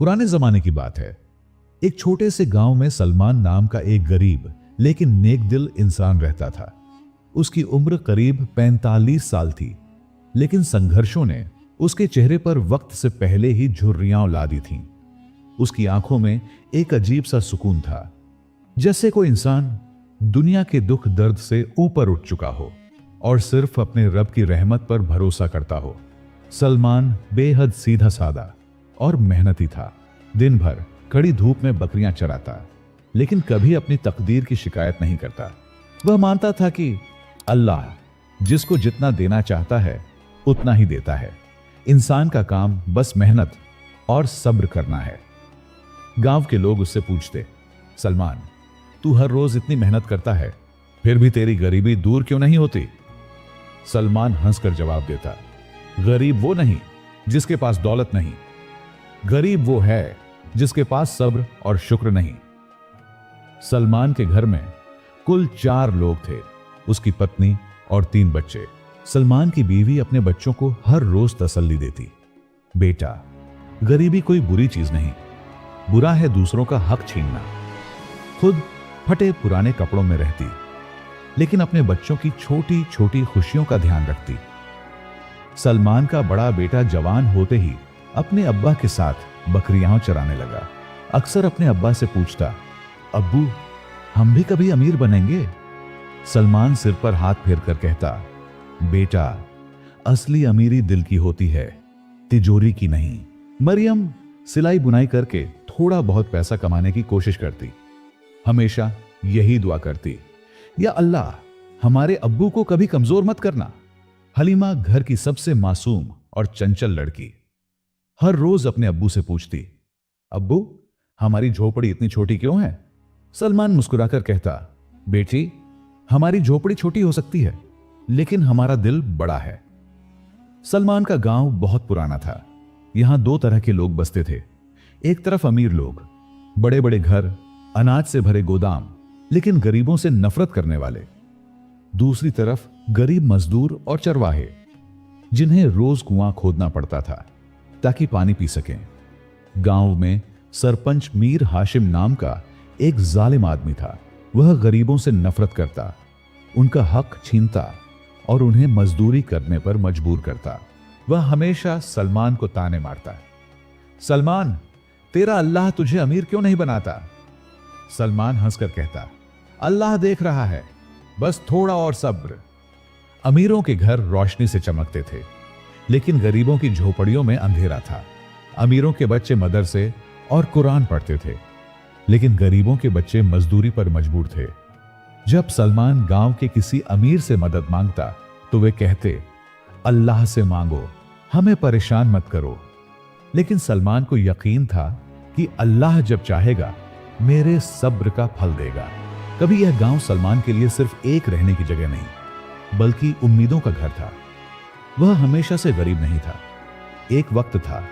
पुराने जमाने की बात है। एक छोटे से गांव में सलमान नाम का एक गरीब लेकिन नेक दिल इंसान रहता था। उसकी उम्र करीब 45 साल थी, लेकिन संघर्षों ने उसके चेहरे पर वक्त से पहले ही झुर्रियां ला दी थीं। उसकी आंखों में एक अजीब सा सुकून था, जैसे कोई इंसान दुनिया के दुख दर्द से ऊपर उठ चुका हो और सिर्फ अपने रब की रहमत पर भरोसा करता हो। सलमान बेहद सीधा साधा और मेहनती था। दिन भर कड़ी धूप में बकरियां चराता, लेकिन कभी अपनी तकदीर की शिकायत नहीं करता। वह मानता था कि अल्लाह जिसको जितना देना चाहता है उतना ही देता है। इंसान का काम बस मेहनत और सब्र करना है। गांव के लोग उससे पूछते, सलमान, तू हर रोज इतनी मेहनत करता है, फिर भी तेरी गरीबी दूर क्यों नहीं होती? सलमान हंसकर जवाब देता, गरीब वो नहीं जिसके पास दौलत नहीं, गरीब वो है जिसके पास सब्र और शुक्र नहीं। सलमान के घर में कुल 4 लोग थे, उसकी पत्नी और 3 बच्चे। सलमान की बीवी अपने बच्चों को हर रोज तसल्ली देती, बेटा, गरीबी कोई बुरी चीज नहीं, बुरा है दूसरों का हक छीनना। खुद फटे पुराने कपड़ों में रहती, लेकिन अपने बच्चों की छोटी छोटी खुशियों का ध्यान रखती। सलमान का बड़ा बेटा जवान होते ही अपने अब्बा के साथ बकरियां चराने लगा। अक्सर अपने अब्बा से पूछता, अब्बू, हम भी कभी अमीर बनेंगे? सलमान सिर पर हाथ फेरकर कहता, बेटा, असली अमीरी दिल की होती है, तिजोरी की नहीं। मरियम सिलाई बुनाई करके थोड़ा बहुत पैसा कमाने की कोशिश करती, हमेशा यही दुआ करती, या अल्लाह हमारे अब्बू को कभी कमजोर मत करना। हलीमा घर की सबसे मासूम और चंचल लड़की हर रोज अपने अब्बू से पूछती, अब्बू, हमारी झोपड़ी इतनी छोटी क्यों है? सलमान मुस्कुराकर कहता, बेटी, हमारी झोपड़ी छोटी हो सकती है, लेकिन हमारा दिल बड़ा है। सलमान का गांव बहुत पुराना था। यहां 2 तरह के लोग बसते थे। एक तरफ अमीर लोग, बड़े बड़े घर, अनाज से भरे गोदाम, लेकिन गरीबों से नफरत करने वाले। दूसरी तरफ गरीब मजदूर और चरवाहे, जिन्हें रोज कुआं खोदना पड़ता था ताकि पानी पी सकें। गांव में सरपंच मीर हाशिम नाम का एक जालिम आदमी था। वह गरीबों से नफरत करता, उनका हक छीनता और उन्हें मजदूरी करने पर मजबूर करता। वह हमेशा सलमान को ताने मारता, सलमान, तेरा अल्लाह तुझे अमीर क्यों नहीं बनाता? सलमान हंसकर कहता, अल्लाह देख रहा है, बस थोड़ा और सब्र। अमीरों के घर रोशनी से चमकते थे, लेकिन गरीबों की झोपड़ियों में अंधेरा था। अमीरों के बच्चे मदरसे और कुरान पढ़ते थे, लेकिन गरीबों के बच्चे मजदूरी पर मजबूर थे। जब सलमान गांव के किसी अमीर से मदद मांगता तो वे कहते, अल्लाह से मांगो, हमें परेशान मत करो। लेकिन सलमान को यकीन था कि अल्लाह जब चाहेगा मेरे सब्र का फल देगा। कभी यह गांव सलमान के लिए सिर्फ एक रहने की जगह नहीं, बल्कि उम्मीदों का घर था। वह हमेशा से गरीब नहीं था। एक वक्त था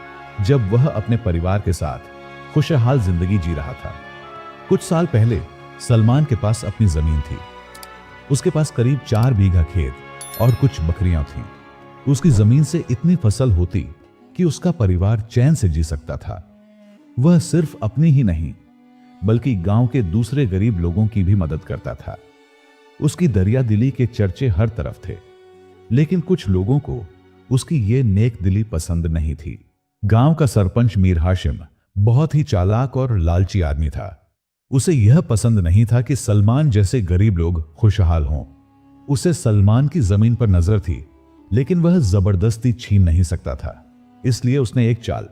जब वह अपने परिवार के साथ खुशहाल जिंदगी जी रहा था। कुछ साल पहले सलमान के पास अपनी जमीन थी। उसके पास करीब 4 बीघा खेत और कुछ बकरियां थीं। उसकी जमीन से इतनी फसल होती कि उसका परिवार चैन से जी सकता था। वह सिर्फ अपनी ही नहीं, बल्कि गांव के दूसरे गरीब लोगों की भी मदद करता था। उसकी दरिया दिली के चर्चे हर तरफ थे, लेकिन कुछ लोगों को उसकी ये नेक दिली पसंद नहीं थी। गांव का सरपंच मीर हाशिम बहुत ही चालाक और लालची आदमी था। उसे यह पसंद नहीं था कि सलमान जैसे गरीब लोग खुशहाल हों। उसे सलमान की जमीन पर नजर थी, लेकिन वह जबरदस्ती छीन नहीं सकता था। इसलिए उसने एक चाल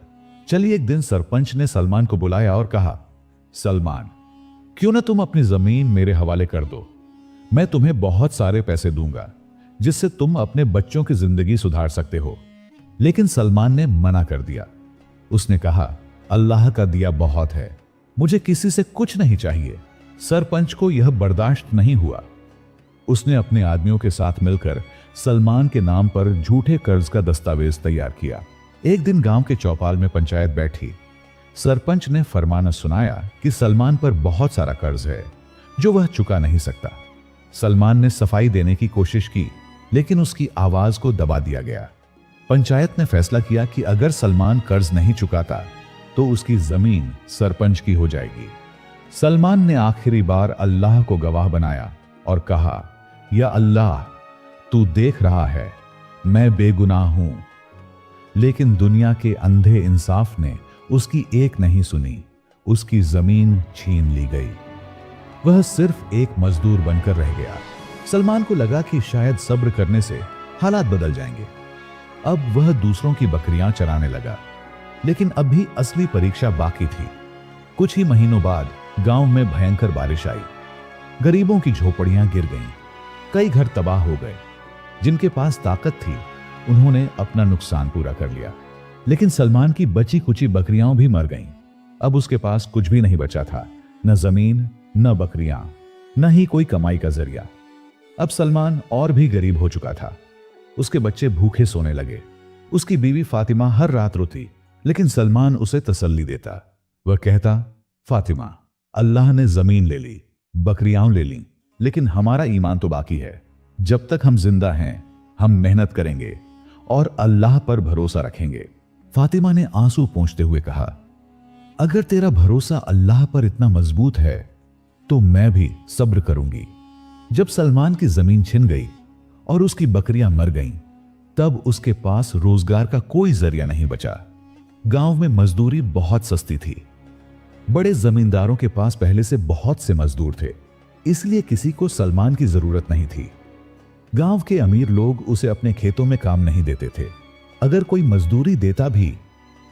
चली। एक दिन सरपंच ने सलमान को बुलाया और कहा, सलमान, क्यों ना तुम अपनी जमीन मेरे हवाले कर दो, मैं तुम्हें बहुत सारे पैसे दूंगा जिससे तुम अपने बच्चों की जिंदगी सुधार सकते हो। लेकिन सलमान ने मना कर दिया। उसने कहा, अल्लाह का दिया बहुत है, मुझे किसी से कुछ नहीं चाहिए। सरपंच को यह बर्दाश्त नहीं हुआ। उसने अपने आदमियों के साथ मिलकर सलमान के नाम पर झूठे कर्ज का दस्तावेज तैयार किया। एक दिन गांव के चौपाल में पंचायत बैठी। सरपंच ने फरमाना सुनाया कि सलमान पर बहुत सारा कर्ज है जो वह चुका नहीं सकता। सलमान ने सफाई देने की कोशिश की, लेकिन उसकी आवाज को दबा दिया गया। पंचायत ने फैसला किया कि अगर सलमान कर्ज नहीं चुकाता तो उसकी जमीन सरपंच की हो जाएगी। सलमान ने आखिरी बार अल्लाह को गवाह बनाया और कहा, या अल्लाह, तू देख रहा है, मैं बेगुनाह हूं। लेकिन दुनिया के अंधे इंसाफ ने उसकी एक नहीं सुनी, उसकी जमीन छीन ली गई। वह सिर्फ एक मजदूर बनकर रह गया। सलमान को लगा कि शायद सब्र करने से हालात बदल जाएंगे। अब वह दूसरों की बकरियां चराने लगा, लेकिन अब भी असली परीक्षा बाकी थी। कुछ ही महीनों बाद गांव में भयंकर बारिश आई। गरीबों की झोपड़ियां गिर गईं, कई घर तबाह हो गए। जिनके पास ताकत थी उन्होंने अपना नुकसान पूरा कर लिया, लेकिन सलमान की बची कुची बकरियां भी मर गईं। अब उसके पास कुछ भी नहीं बचा था, न जमीन, न बकरियां, न ही कोई कमाई का जरिया। अब सलमान और भी गरीब हो चुका था। उसके बच्चे भूखे सोने लगे। उसकी बीवी फातिमा हर रात रोती, लेकिन सलमान उसे तसल्ली देता। वह कहता, फातिमा, अल्लाह ने जमीन ले ली, बकरियां ले ली, लेकिन हमारा ईमान तो बाकी है। जब तक हम जिंदा हैं, हम मेहनत करेंगे और अल्लाह पर भरोसा रखेंगे। फातिमा ने आंसू पोंछते हुए कहा, अगर तेरा भरोसा अल्लाह पर इतना मजबूत है तो मैं भी सब्र करूंगी। जब सलमान की जमीन छिन गई और उसकी बकरियां मर गईं, तब उसके पास रोजगार का कोई जरिया नहीं बचा। गांव में मजदूरी बहुत सस्ती थी। बड़े जमींदारों के पास पहले से बहुत से मजदूर थे, इसलिए किसी को सलमान की जरूरत नहीं थी। गांव के अमीर लोग उसे अपने खेतों में काम नहीं देते थे। अगर कोई मजदूरी देता भी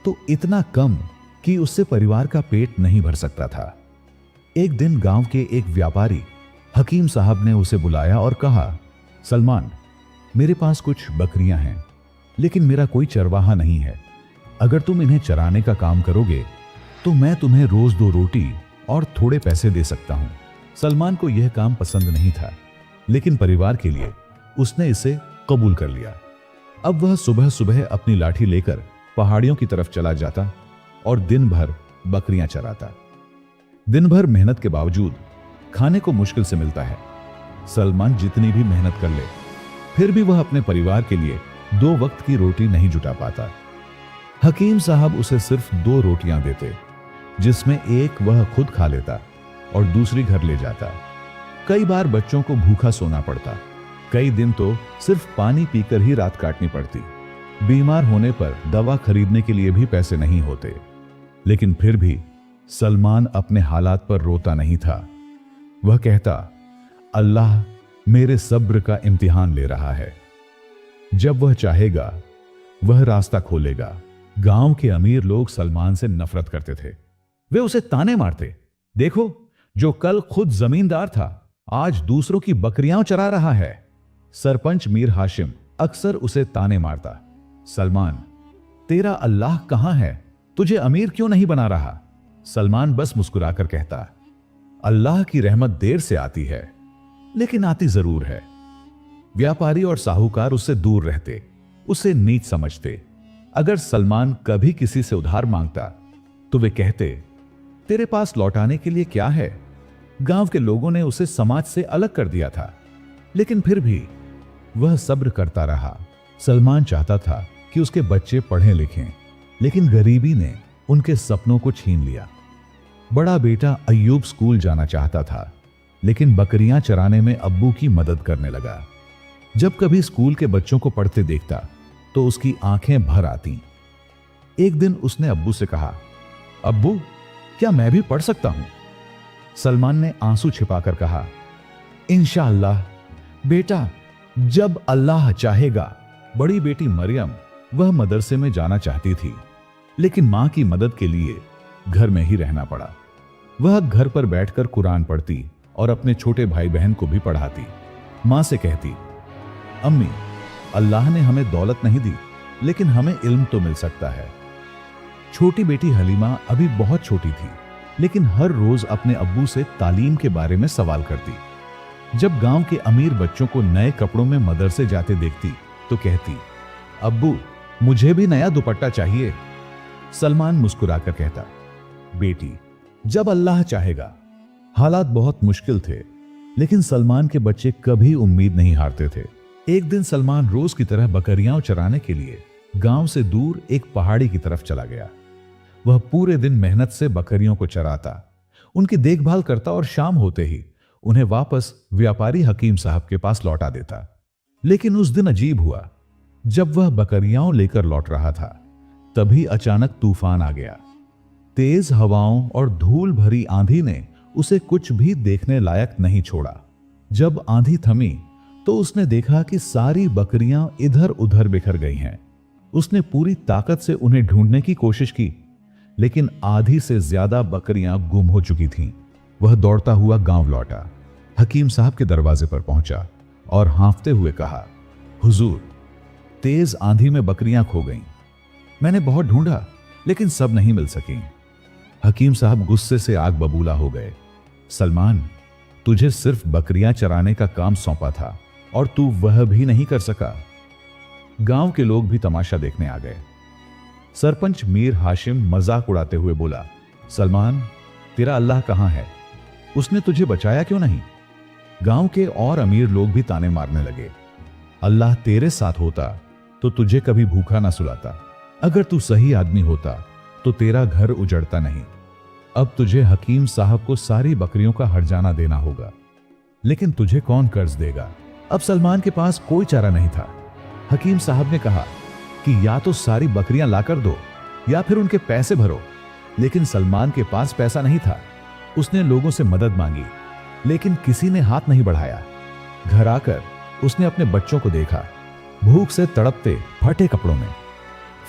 तो इतना कम कि उससे परिवार का पेट नहीं भर सकता था। एक दिन गांव के एक व्यापारी हकीम साहब ने उसे बुलाया और कहा, सलमान, मेरे पास कुछ बकरियां हैं, लेकिन मेरा कोई चरवाहा नहीं है। अगर तुम इन्हें चराने का काम करोगे तो मैं तुम्हें रोज 2 रोटी और थोड़े पैसे दे सकता हूं। सलमान को यह काम पसंद नहीं था, लेकिन परिवार के लिए उसने इसे कबूल कर लिया। अब वह सुबह सुबह अपनी लाठी लेकर पहाड़ियों की तरफ चला जाता और दिन भर बकरियां चराता। दिन भर मेहनत के बावजूद खाने को मुश्किल से मिलता है। सलमान जितनी भी मेहनत कर ले, फिर भी वह अपने परिवार के लिए 2 वक्त की रोटी नहीं जुटा पाता। हकीम साहब उसे सिर्फ 2 रोटियां देते, जिसमें एक वह खुद खा लेता और दूसरी घर ले जाता। कई बार बच्चों को भूखा सोना पड़ता। कई दिन तो सिर्फ पानी पीकर ही रात काटनी पड़ती। बीमार होने पर दवा खरीदने के लिए भी पैसे नहीं होते। लेकिन फिर भी सलमान अपने हालात पर रोता नहीं था। वह कहता, अल्लाह मेरे सब्र का इम्तिहान ले रहा है। जब वह चाहेगा वह रास्ता खोलेगा। गांव के अमीर लोग सलमान से नफरत करते थे। वे उसे ताने मारते, देखो, जो कल खुद जमींदार था आज दूसरों की बकरियां चरा रहा है। सरपंच मीर हाशिम अक्सर उसे ताने मारता, सलमान, तेरा अल्लाह कहां है? तुझे अमीर क्यों नहीं बना रहा? सलमान बस मुस्कुराकर कहता, अल्लाह की रहमत देर से आती है, लेकिन आती जरूर है। व्यापारी और साहूकार उससे दूर रहते, उसे नीच समझते। अगर सलमान कभी किसी से उधार मांगता तो वे कहते, तेरे पास लौटाने के लिए क्या है? गांव के लोगों ने उसे समाज से अलग कर दिया था, लेकिन फिर भी वह सब्र करता रहा। सलमान चाहता था कि उसके बच्चे पढ़ें लिखें, लेकिन गरीबी ने उनके सपनों को छीन लिया। बड़ा बेटा अय्यूब स्कूल जाना चाहता था, लेकिन बकरियां चराने में अब्बू की मदद करने लगा। जब कभी स्कूल के बच्चों को पढ़ते देखता तो उसकी आंखें भर आती। एक दिन उसने अब्बू से कहा, अब्बू, क्या मैं भी पढ़ सकता हूं? सलमान ने आंसू छिपाकर कहा, इंशाअल्लाह बेटा, जब अल्लाह चाहेगा। बड़ी बेटी मरियम वह मदरसे में जाना चाहती थी, लेकिन मां की मदद के लिए घर में ही रहना पड़ा। वह घर पर बैठकर कुरान पढ़ती और अपने छोटे भाई बहन को भी पढ़ाती। मां से कहती, अम्मी, अल्लाह ने हमें दौलत नहीं दी, लेकिन हमें इल्म तो मिल सकता है। छोटी बेटी हलीमा अभी बहुत छोटी थी, लेकिन हर रोज अपने अब्बू से तालीम के बारे में सवाल करती। जब गांव के अमीर बच्चों को नए कपड़ों में मदरसे जाते देखती तो कहती, अब्बू, मुझे भी नया दुपट्टा चाहिए। सलमान मुस्कुराकर कहता, बेटी, जब अल्लाह चाहेगा। हालात बहुत मुश्किल थे, लेकिन सलमान के बच्चे कभी उम्मीद नहीं हारते थे। एक दिन सलमान रोज की तरह बकरियां चराने के लिए गांव से दूर एक पहाड़ी की तरफ चला गया। वह पूरे दिन मेहनत से बकरियों को चराता, उनकी देखभाल करता और शाम होते ही उन्हें वापस व्यापारी हकीम साहब के पास लौटा देता। लेकिन उस दिन अजीब हुआ। जब वह बकरियां लेकर लौट रहा था, तभी अचानक तूफान आ गया। तेज हवाओं और धूल भरी आंधी ने उसे कुछ भी देखने लायक नहीं छोड़ा। जब आंधी थमी तो उसने देखा कि सारी बकरियां इधर उधर बिखर गई हैं। उसने पूरी ताकत से उन्हें ढूंढने की कोशिश की, लेकिन आधी से ज्यादा बकरियां गुम हो चुकी थीं। वह दौड़ता हुआ गांव लौटा, हकीम साहब के दरवाजे पर पहुंचा और हांफते हुए कहा, हुजूर, तेज आंधी में बकरियां खो गईं। मैंने बहुत ढूंढा, लेकिन सब नहीं मिल सकी। हकीम साहब गुस्से से आग बबूला हो गए। सलमान, तुझे सिर्फ बकरियां चराने का काम सौंपा था और तू वह भी नहीं कर सका। गांव के लोग भी तमाशा देखने आ गए। सरपंच मीर हाशिम मजाक उड़ाते हुए बोला, सलमान, तेरा अल्लाह कहां है? उसने तुझे बचाया क्यों नहीं? गांव के और अमीर लोग भी ताने मारने लगे। अल्लाह तेरे साथ होता तो तुझे कभी भूखा ना सुलाता। अगर तू सही आदमी होता तो तेरा घर उजड़ता नहीं। अब तुझे हकीम साहब को सारी बकरियों का हर्जाना देना होगा, लेकिन तुझे कौन कर्ज देगा? अब सलमान के पास कोई चारा नहीं था। हकीम साहब ने कहा कि या तो सारी बकरियां लाकर दो या फिर उनके पैसे भरो। लेकिन सलमान के पास पैसा नहीं था। उसने लोगों से मदद मांगी, लेकिन किसी ने हाथ नहीं बढ़ाया। घर आकर उसने अपने बच्चों को देखा, भूख से तड़पते फटे कपड़ों में।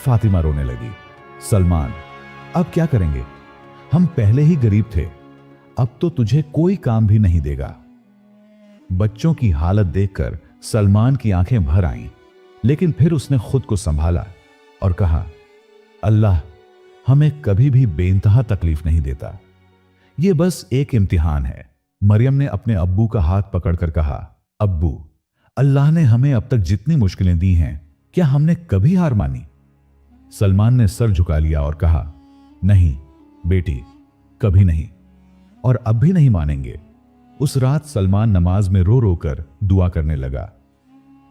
फातिमा रोने लगी, सलमान, अब क्या करेंगे? हम पहले ही गरीब थे, अब तो तुझे कोई काम भी नहीं देगा। बच्चों की हालत देखकर सलमान की आंखें भर आईं, लेकिन फिर उसने खुद को संभाला और कहा, अल्लाह हमें कभी भी बेइंतहा तकलीफ नहीं देता। यह बस एक इम्तिहान है। मरियम ने अपने अब्बू का हाथ पकड़कर कहा, अब्बू, अल्लाह ने हमें अब तक जितनी मुश्किलें दी हैं, क्या हमने कभी हार मानी? सलमान ने सर झुका लिया और कहा, नहीं बेटी, कभी नहीं, और अब भी नहीं मानेंगे। उस रात सलमान नमाज में रो रो कर दुआ करने लगा,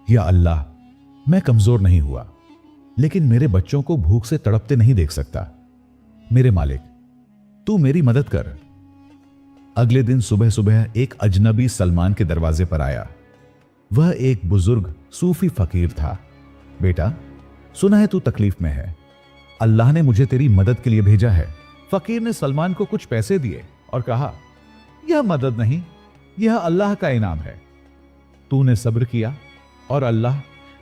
या अल्लाह, मैं कमजोर नहीं हुआ, लेकिन मेरे बच्चों को भूख से तड़पते नहीं देख सकता। मेरे मालिक, तू मेरी मदद कर। अगले दिन सुबह सुबह एक अजनबी सलमान के दरवाजे पर आया। वह एक बुजुर्ग सूफी फकीर था। बेटा, सुना है तू तकलीफ में है, अल्लाह ने मुझे तेरी मदद के लिए भेजा है। फकीर ने सलमान को कुछ पैसे दिए और कहा, यह मदद नहीं, यह अल्लाह का इनाम है। तूने सब्र किया और अल्लाह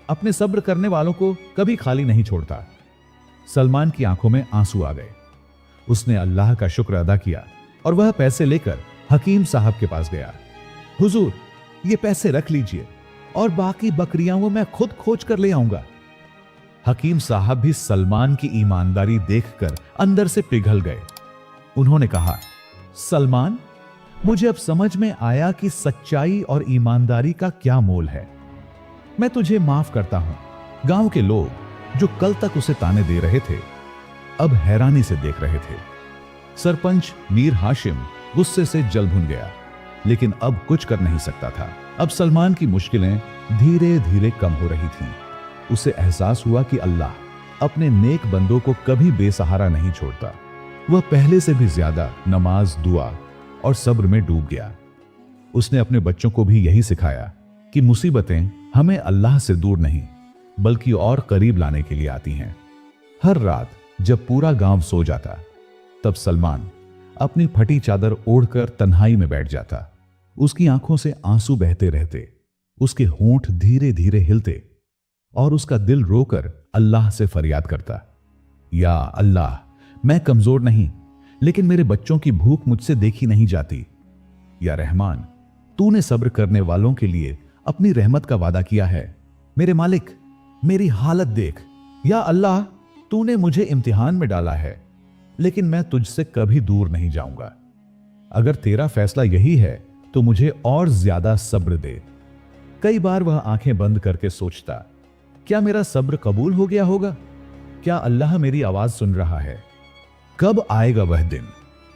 अपने सब्र करने वालों को कभी खाली नहीं छोड़ता। सलमान की आंखों में आंसू आ गए। उसने अल्लाह का शुक्र अदा किया और वह पैसे लेकर हकीम साहब के पास गया। हुजूर, ये पैसे रख लीजिए और बाकी बकरियां वो मैं खुद खोज कर ले आऊंगा। हकीम साहब भी सलमान की ईमानदारी देखकर अंदर से पिघल गए। उन्होंने कहा, सलमान, मुझे अब समझ में आया कि सच्चाई और ईमानदारी का क्या मोल है। मैं तुझे माफ करता हूं। गांव के लोग जो कल तक उसे ताने दे रहे थे, अब हैरानी से देख रहे थे। सरपंच मीर हाशिम गुस्से से जल भुन गया, लेकिन अब कुछ कर नहीं सकता था। अब सलमान की मुश्किलें धीरे धीरे कम हो रही थीं। उसे एहसास हुआ कि अल्लाह अपने नेक बंदों को कभी बेसहारा नहीं छोड़ता। वह पहले से भी ज्यादा नमाज, दुआ और सब्र में डूब गया। उसने अपने बच्चों को भी यही सिखाया कि मुसीबतें हमें अल्लाह से दूर नहीं, बल्कि और करीब लाने के लिए आती हैं। हर रात जब पूरा गांव सो जाता, तब सलमान अपनी फटी चादर ओढ़कर तन्हाई में बैठ जाता। उसकी आंखों से आंसू बहते रहते, उसके होंठ धीरे धीरे हिलते और उसका दिल रोकर अल्लाह से फरियाद करता, या अल्लाह, मैं कमजोर नहीं, लेकिन मेरे बच्चों की भूख मुझसे देखी नहीं जाती। या रहमान, तूने सब्र करने वालों के लिए अपनी रहमत का वादा किया है। मेरे मालिक, मेरी हालत देख। या अल्लाह, तूने मुझे इम्तिहान में डाला है, लेकिन मैं तुझसे कभी दूर नहीं जाऊंगा। अगर तेरा फैसला यही है तो मुझे और ज्यादा सब्र दे। कई बार वह आंखें बंद करके सोचता, क्या मेरा सब्र कबूल हो गया होगा? क्या अल्लाह मेरी आवाज सुन रहा है? कब आएगा वह दिन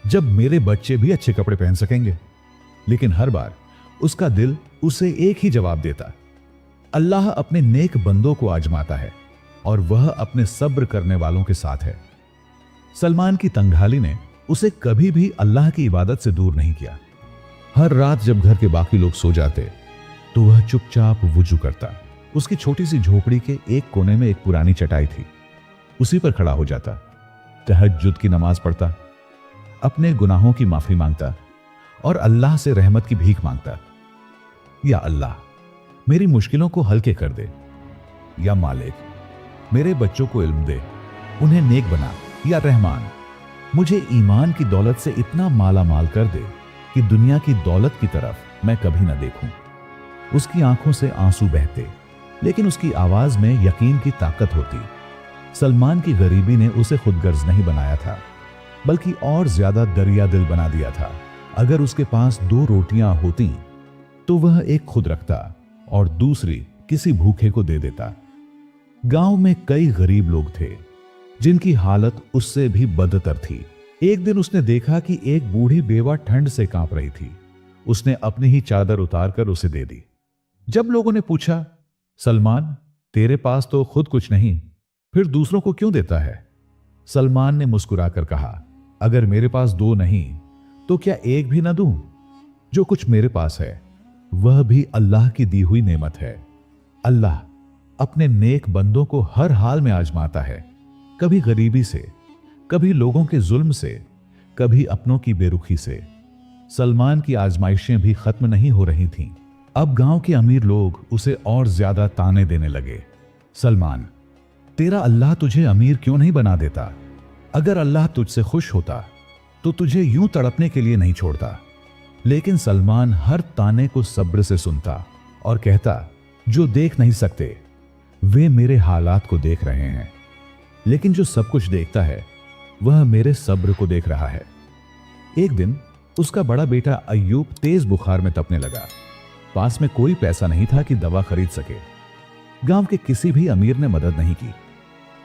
जब मेरे बच्चे भी अच्छे कपड़े पहन सकेंगे? लेकिन हर बार उसका दिल उसे एक ही जवाब देता, अल्लाह अपने नेक बंदों को आजमाता है और वह अपने सब्र करने वालों के साथ है। सलमान की तंगहाली ने उसे कभी भी अल्लाह की इबादत से दूर नहीं किया। हर रात जब घर के बाकी लोग सो जाते तो वह चुपचाप वुजू करता। उसकी छोटी सी झोपड़ी के एक कोने में एक पुरानी चटाई थी, उसी पर खड़ा हो जाता, तहज्जुद की नमाज पढ़ता, अपने गुनाहों की माफी मांगता और अल्लाह से रहमत की भीख मांगता। या अल्लाह, मेरी मुश्किलों को हल्के कर दे। या मालिक, मेरे बच्चों को इल्म दे, उन्हें नेक बना। या रहमान, मुझे ईमान की दौलत से इतना माला माल कर दे कि दुनिया की दौलत की तरफ मैं कभी ना देखूं। उसकी आंखों से आंसू बहते, लेकिन उसकी आवाज में यकीन की ताकत होती। सलमान की गरीबी ने उसे खुदगर्ज नहीं बनाया था, बल्कि और ज्यादा दरिया दिल बना दिया था। अगर उसके पास 2 रोटियां होती तो वह एक खुद रखता और दूसरी किसी भूखे को दे देता। गांव में कई गरीब लोग थे जिनकी हालत उससे भी बदतर थी। एक दिन उसने देखा कि एक बूढ़ी बेवा ठंड से कांप रही थी। उसने अपनी ही चादर उतारकर उसे दे दी। जब लोगों ने पूछा, सलमान, तेरे पास तो खुद कुछ नहीं, फिर दूसरों को क्यों देता है? सलमान ने मुस्कुराकर कहा, अगर मेरे पास 2 नहीं तो क्या एक भी ना दूं? जो कुछ मेरे पास है वह भी अल्लाह की दी हुई नेमत है। अल्लाह अपने नेक बंदों को हर हाल में आजमाता है, कभी गरीबी से, कभी लोगों के जुल्म से, कभी अपनों की बेरुखी से। सलमान की आजमाइशें भी खत्म नहीं हो रही थीं। अब गांव के अमीर लोग उसे और ज्यादा ताने देने लगे। सलमान, तेरा अल्लाह तुझे अमीर क्यों नहीं बना देता? अगर अल्लाह तुझसे खुश होता तो तुझे यूं तड़पने के लिए नहीं छोड़ता। लेकिन सलमान हर ताने को सब्र से सुनता और कहता, जो देख नहीं सकते वे मेरे हालात को देख रहे हैं, लेकिन जो सब कुछ देखता है वह मेरे सब्र को देख रहा है। एक दिन उसका बड़ा बेटा अय्यूब तेज बुखार में तपने लगा। पास में कोई पैसा नहीं था कि दवा खरीद सके। गांव के किसी भी अमीर ने मदद नहीं की।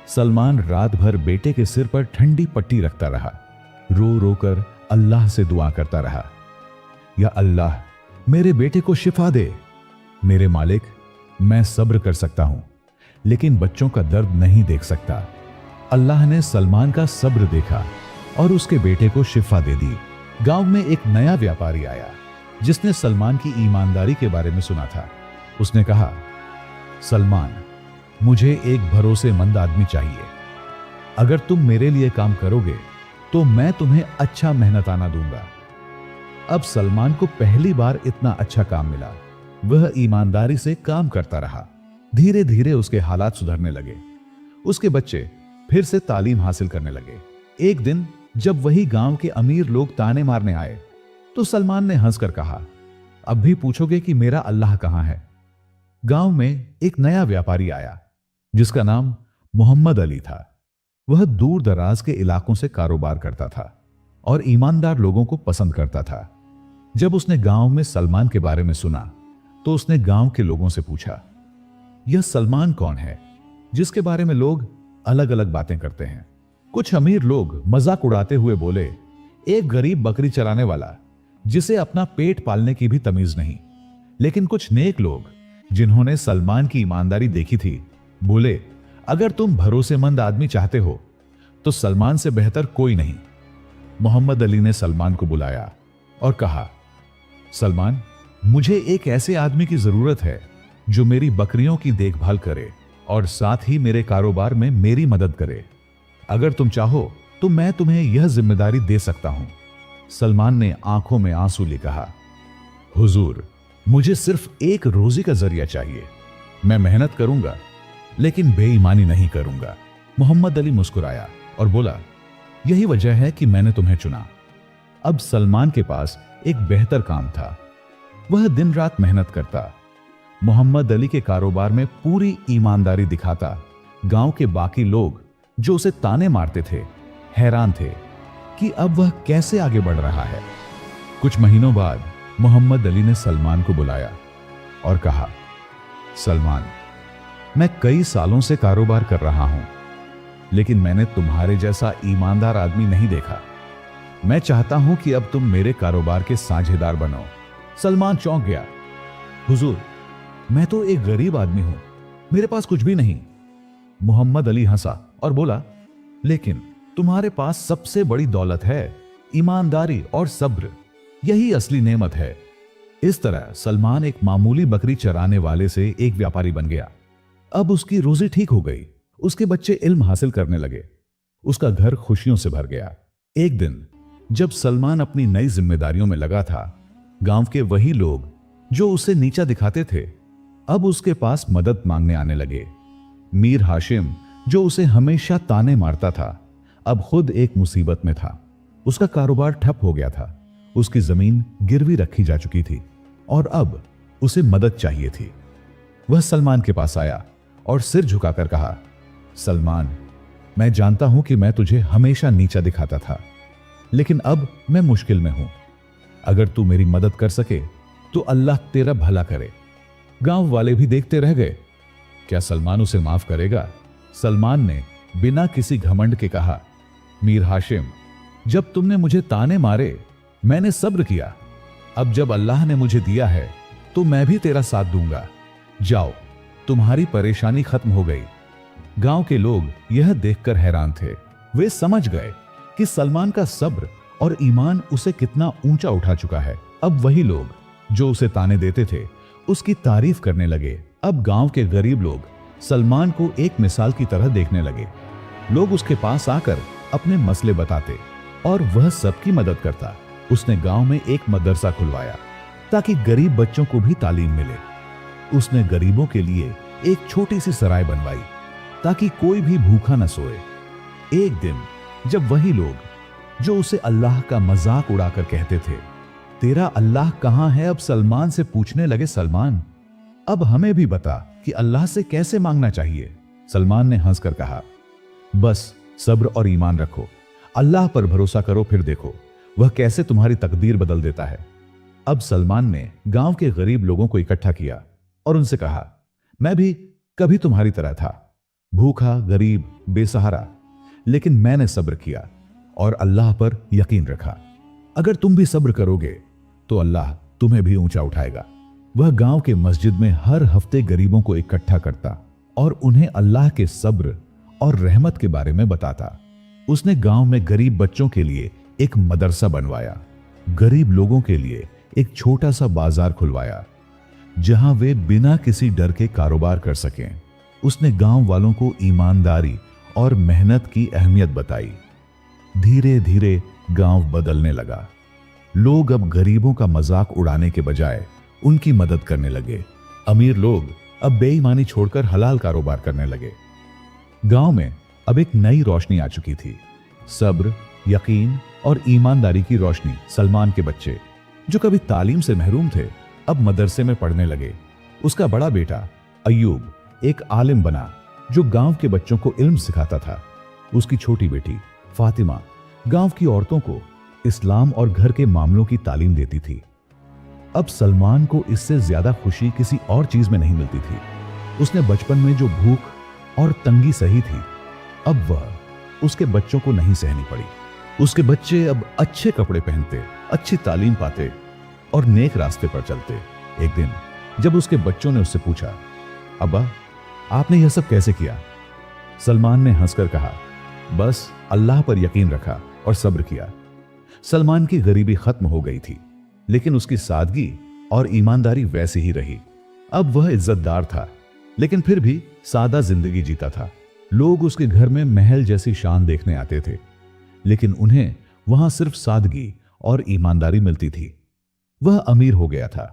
सलमान रात भर बेटे के सिर पर ठंडी पट्टी रखता रहा, रो रो कर अल्लाह से दुआ करता रहा। या अल्लाह, मेरे बेटे को शिफा दे। मेरे मालिक, मैं सब्र कर सकता हूं, लेकिन बच्चों का दर्द नहीं देख सकता। अल्लाह ने सलमान का सब्र देखा और उसके बेटे को शिफा दे दी। गांव में एक नया व्यापारी आया जिसने सलमान की ईमानदारी के बारे में सुना था। उसने कहा, सलमान, मुझे एक भरोसेमंद आदमी चाहिए। अगर तुम मेरे लिए काम करोगे तो मैं तुम्हें अच्छा मेहनताना दूंगा। अब सलमान को पहली बार इतना अच्छा काम मिला। वह ईमानदारी से काम करता रहा। धीरे धीरे उसके हालात सुधरने लगे। उसके बच्चे फिर से तालीम हासिल करने लगे। एक दिन जब वही गांव के अमीर लोग ताने मारने आए तो सलमान ने हंसकर कहा, अब भी पूछोगे कि मेरा अल्लाह कहां है? गांव में एक नया व्यापारी आया जिसका नाम मोहम्मद अली था। वह दूर दराज के इलाकों से कारोबार करता था और ईमानदार लोगों को पसंद करता था। जब उसने गांव में सलमान के बारे में सुना तो उसने गांव के लोगों से पूछा, यह सलमान कौन है जिसके बारे में लोग अलग अलग बातें करते हैं? कुछ अमीर लोग मजाक उड़ाते हुए बोले, एक गरीब बकरी चराने वाला जिसे अपना पेट पालने की भी तमीज नहीं। लेकिन कुछ नेक लोग जिन्होंने सलमान की ईमानदारी देखी थी बोले, अगर तुम भरोसेमंद आदमी चाहते हो तो सलमान से बेहतर कोई नहीं। मोहम्मद अली ने सलमान को बुलाया और कहा, सलमान, मुझे एक ऐसे आदमी की जरूरत है जो मेरी बकरियों की देखभाल करे और साथ ही मेरे कारोबार में मेरी मदद करे। अगर तुम चाहो तो मैं तुम्हें यह जिम्मेदारी दे सकता हूं। सलमान ने आंखों में आंसू ले कहा, हुजूर, मुझे सिर्फ एक रोजी का जरिया चाहिए। मैं मेहनत करूंगा लेकिन बेईमानी नहीं करूंगा। मोहम्मद अली मुस्कुराया और बोला, यही वजह है कि मैंने तुम्हें चुना। अब सलमान के पास एक बेहतर काम था। वह दिन रात मेहनत करता, मोहम्मद अली के कारोबार में पूरी ईमानदारी दिखाता। गांव के बाकी लोग जो उसे ताने मारते थे हैरान थे कि अब वह कैसे आगे बढ़ रहा है। कुछ महीनों बाद मोहम्मद अली ने सलमान को बुलाया और कहा, सलमान, मैं कई सालों से कारोबार कर रहा हूं, लेकिन मैंने तुम्हारे जैसा ईमानदार आदमी नहीं देखा। मैं चाहता हूं कि अब तुम मेरे कारोबार के साझेदार बनो। सलमान चौंक गया, हुजूर, मैं तो एक गरीब आदमी हूं, मेरे पास कुछ भी नहीं। मोहम्मद अली हंसा और बोला, लेकिन तुम्हारे पास सबसे बड़ी दौलत है ईमानदारी और सब्र, यही असली नेमत है। इस तरह सलमान एक मामूली बकरी चराने वाले से एक व्यापारी बन गया। अब उसकी रोजी ठीक हो गई, उसके बच्चे इल्म हासिल करने लगे, उसका घर खुशियों से भर गया। एक दिन जब सलमान अपनी नई जिम्मेदारियों में लगा था, गांव के वही लोग जो उसे नीचा दिखाते थे अब उसके पास मदद मांगने आने लगे। मीर हाशिम, जो उसे हमेशा ताने मारता था, अब खुद एक मुसीबत में था। उसका कारोबार ठप हो गया था, उसकी जमीन गिरवी रखी जा चुकी थी और अब उसे मदद चाहिए थी। वह सलमान के पास आया और सिर झुकाकर कहा, सलमान, मैं जानता हूं कि मैं तुझे हमेशा नीचा दिखाता था, लेकिन अब मैं मुश्किल में हूं। अगर तू मेरी मदद कर सके तो अल्लाह तेरा भला करे। गांव वाले भी देखते रह गए, क्या सलमान उसे माफ करेगा? सलमान ने बिना किसी घमंड के कहा, मीर हाशिम, जब तुमने मुझे ताने मारे मैंने सब्र किया, अब जब अल्लाह ने मुझे दिया है तो मैं भी तेरा साथ दूंगा। जाओ, तुम्हारी परेशानी खत्म हो गई। गांव के लोग यह देखकर हैरान थे। वे समझ गए कि सलमान का सब्र और ईमान उसे कितना ऊंचा उठा चुका है। अब वही लोग जो उसे ताने देते थे उसकी तारीफ करने लगे। अब गांव के गरीब लोग सलमान को एक मिसाल की तरह देखने लगे। लोग उसके पास आकर अपने मसले बताते और वह सबकी मदद करता। उसने गांव में एक मदरसा खुलवाया ताकि गरीब बच्चों को भी तालीम मिले। उसने गरीबों के लिए एक छोटी सी सराय बनवाई ताकि कोई भी भूखा न सोए। एक दिन जब वही लोग जो उसे अल्लाह का मजाक उड़ाकर कहते थे, तेरा अल्लाह कहां है, अब सलमान से पूछने लगे, सलमान, अब हमें भी बता कि अल्लाह से कैसे मांगना चाहिए। सलमान ने हंसकर कहा, बस सब्र और ईमान रखो, अल्लाह पर भरोसा करो, फिर देखो वह कैसे तुम्हारी तकदीर बदल देता है। अब सलमान ने गांव के गरीब लोगों को इकट्ठा किया और उनसे कहा, मैं भी कभी तुम्हारी तरह था, भूखा, गरीब, बेसहारा, लेकिन मैंने सब्र किया और अल्लाह पर यकीन रखा। अगर तुम भी सब्र करोगे तो अल्लाह तुम्हें भी ऊंचा उठाएगा। वह गांव के मस्जिद में हर हफ्ते गरीबों को इकट्ठा करता और उन्हें अल्लाह के सब्र और रहमत के बारे में बताता। उसने गांव में गरीब बच्चों के लिए एक मदरसा बनवाया, गरीब लोगों के लिए एक छोटा सा बाजार खुलवाया जहां वे बिना किसी डर के कारोबार कर सकें। उसने गांव वालों को ईमानदारी और मेहनत की अहमियत बताई। धीरे धीरे गांव बदलने लगा। लोग अब गरीबों का मजाक उड़ाने के बजाय उनकी मदद करने लगे। अमीर लोग अब बेईमानी छोड़कर हलाल कारोबार करने लगे। गांव में अब एक नई रोशनी आ चुकी थी, सब्र, यकीन और ईमानदारी की रोशनी। सलमान के बच्चे जो कभी तालीम से महरूम थे अब मदरसे में पढ़ने लगे। उसका बड़ा बेटा अय्यूब एक आलिम बना जो गांव के बच्चों को इल्म सिखाता था। उसकी छोटी बेटी फातिमा गांव की औरतों को इस्लाम और घर के मामलों की तालीम देती थी। अब सलमान को इससे ज्यादा खुशी किसी और चीज में नहीं मिलती थी। उसने बचपन में जो भूख और तंगी सही थी, अब वह उसके बच्चों को नहीं सहनी पड़ी। उसके बच्चे अब अच्छे कपड़े पहनते, अच्छी तालीम पाते और नेक रास्ते पर चलते। एक दिन जब उसके बच्चों ने उससे पूछा, अब्बा, आपने यह सब कैसे किया? सलमान ने हंसकर कहा, बस अल्लाह पर यकीन रखा और सब्र किया। सलमान की गरीबी खत्म हो गई थी, लेकिन उसकी सादगी और ईमानदारी वैसी ही रही। अब वह इज्जतदार था, लेकिन फिर भी सादा जिंदगी जीता था। लोग उसके घर में महल जैसी शान देखने आते थे, लेकिन उन्हें वहां सिर्फ सादगी और ईमानदारी मिलती थी। वह अमीर हो गया था,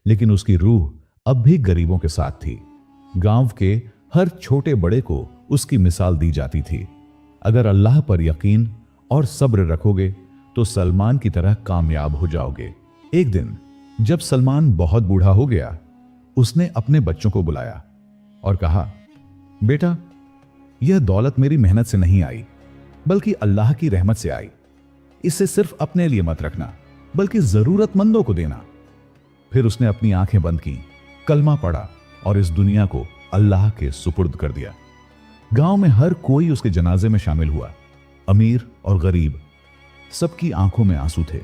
लेकिन उसकी रूह अब भी गरीबों के साथ थी। गांव के हर छोटे बड़े को उसकी मिसाल दी जाती थी। अगर अल्लाह पर यकीन और सब्र रखोगे तो सलमान की तरह कामयाब हो जाओगे। एक दिन जब सलमान बहुत बूढ़ा हो गया, उसने अपने बच्चों को बुलाया और कहा, बेटा, यह दौलत मेरी मेहनत से नहीं आई, बल्कि अल्लाह की रहमत से आई। इसे सिर्फ अपने लिए मत रखना, बल्कि जरूरतमंदों को देना। फिर उसने अपनी आंखें बंद की, कलमा पढ़ा और इस दुनिया को अल्लाह के सुपुर्द कर दिया। गांव में हर कोई उसके जनाजे में शामिल हुआ। अमीर और गरीब, सबकी आंखों में आंसू थे।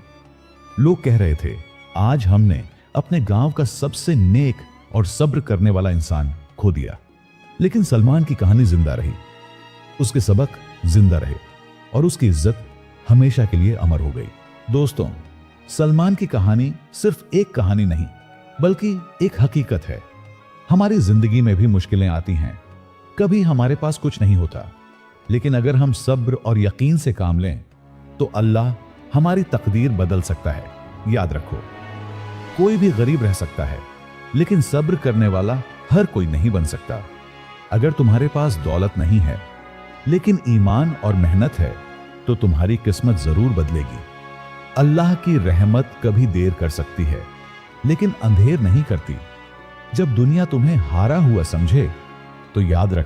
लोग कह रहे थे, आज हमने अपने गांव का सबसे नेक और सब्र करने वाला इंसान खो दिया। लेकिन सलमान की कहानी जिंदा रही, उसके सबक जिंदा रहे। और उसकी इज्जत हमेशा के लिए अमर हो गई। दोस्तों, सलमान की कहानी सिर्फ एक कहानी नहीं, बल्कि एक हकीकत है। हमारी जिंदगी में भी मुश्किलें आती हैं, कभी हमारे पास कुछ नहीं होता, लेकिन अगर हम सब्र और यकीन से काम लें तो अल्लाह हमारी तकदीर बदल सकता है। याद रखो, कोई भी गरीब रह सकता है, लेकिन सब्र करने वाला हर कोई नहीं बन सकता। अगर तुम्हारे पास दौलत नहीं है, लेकिन ईमान और मेहनत है, तो तुम्हारी किस्मत जरूर बदलेगी। अल्लाह की रहमत कभी देर कर सकती है, लेकिन अंधेर नहीं करती। जब दुनिया तुम्हें हारा हुआ समझे, तो याद रख